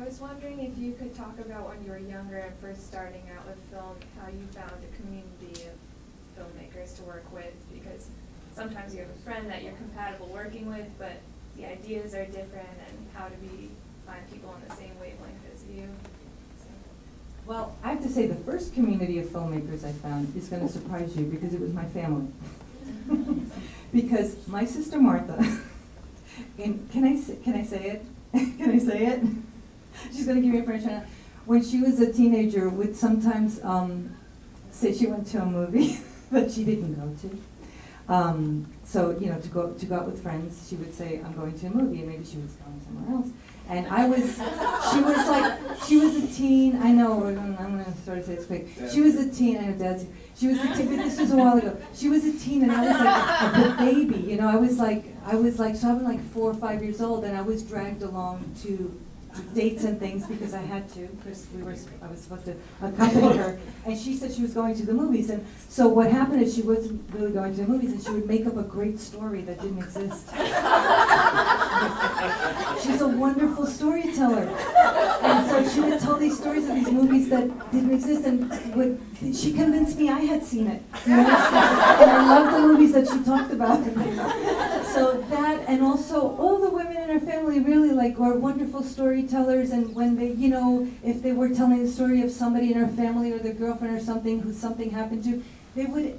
I was wondering if you could talk about when you were younger and first starting out with film, how you found a community of filmmakers to work with, because sometimes you have a friend that you're compatible working with, but the ideas are different, and how to find people on the same wavelength as you. Well, I have to say the first community of filmmakers I found is going to surprise you because it was my family. Because my sister Martha, can I say it? Can I say it? She's going to give me a French one. When she was a teenager, would sometimes say she went to a movie that she didn't go to. So, you know, to go out with friends, she would say, I'm going to a movie, and maybe she was going somewhere else. And she was a teen, I know, I'm going to sort of say this quick. She was a teen, I know Dad's, she was a teen, but this was a while ago. She was a teen, and I was like a baby, you know, I was like, so I was like 4 or 5 years old, and I was dragged along to dates and things because I had to, because I was supposed to accompany her, and she said she was going to the movies, and so what happened is she wasn't really going to the movies, and she would make up a great story that didn't exist. She's a wonderful storyteller, and so she would tell these stories of these movies that didn't exist, and she convinced me I had seen it, you know? And I loved the movies that she talked about. So that, and also all the women in our family really were wonderful storytellers, and when they, you know, if they were telling the story of somebody in our family or their girlfriend or something who something happened to, they would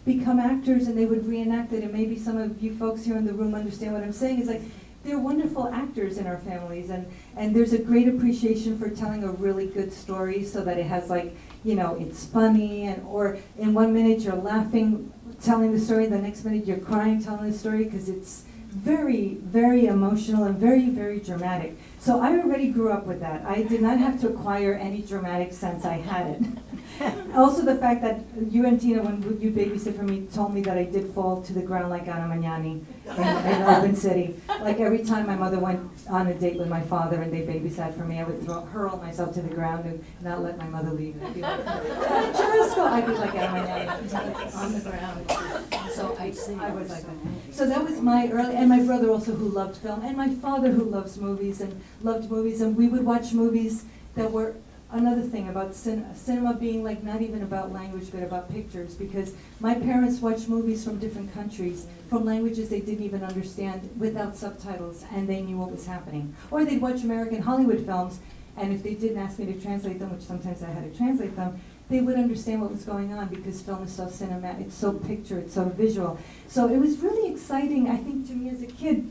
become actors and they would reenact it, and maybe some of you folks here in the room understand what I'm saying. It's they're wonderful actors in our families, and there's a great appreciation for telling a really good story so that it has you know, it's funny, or in 1 minute you're laughing telling the story, the next minute you're crying telling the story, because it's very, very emotional and very, very dramatic. So I already grew up with that. I did not have to acquire any dramatic sense. I had it. Also the fact that you and Tina, when you babysit for me, told me that I did fall to the ground like Anna Magnani in Urban City. Like every time my mother went on a date with my father and they babysat for me, I would hurl myself to the ground and not let my mother leave. I'd be like, Churrasco! I'd be like Anna Magnani on the ground. So I was like that. So that was my early, and my brother also who loved film, and my father who loves movies and loved movies, and we would watch movies that were another thing about cinema being not even about language but about pictures, because my parents watched movies from different countries, from languages they didn't even understand, without subtitles, and they knew what was happening. Or they'd watch American Hollywood films, and if they didn't ask me to translate them, which sometimes I had to translate them, they would understand what was going on, because film is so cinematic, it's so picture, it's so visual. So it was really exciting, I think, to me as a kid,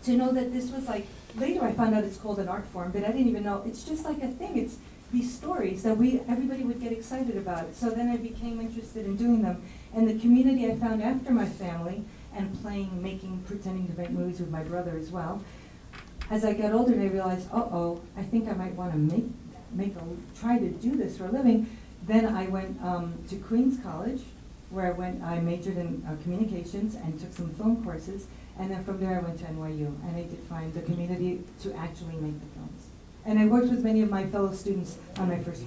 to know that this was later I found out it's called an art form, but I didn't even know, it's just like a thing, it's these stories that everybody would get excited about. So then I became interested in doing them. And the community I found after my family, and pretending to make movies with my brother as well, as I got older and I realized, I think I might want to try to do this for a living. Then I went to Queens College, where I majored in communications and took some film courses. And then from there I went to NYU, and I did find the community to actually make the films. And I worked with many of my fellow students on my first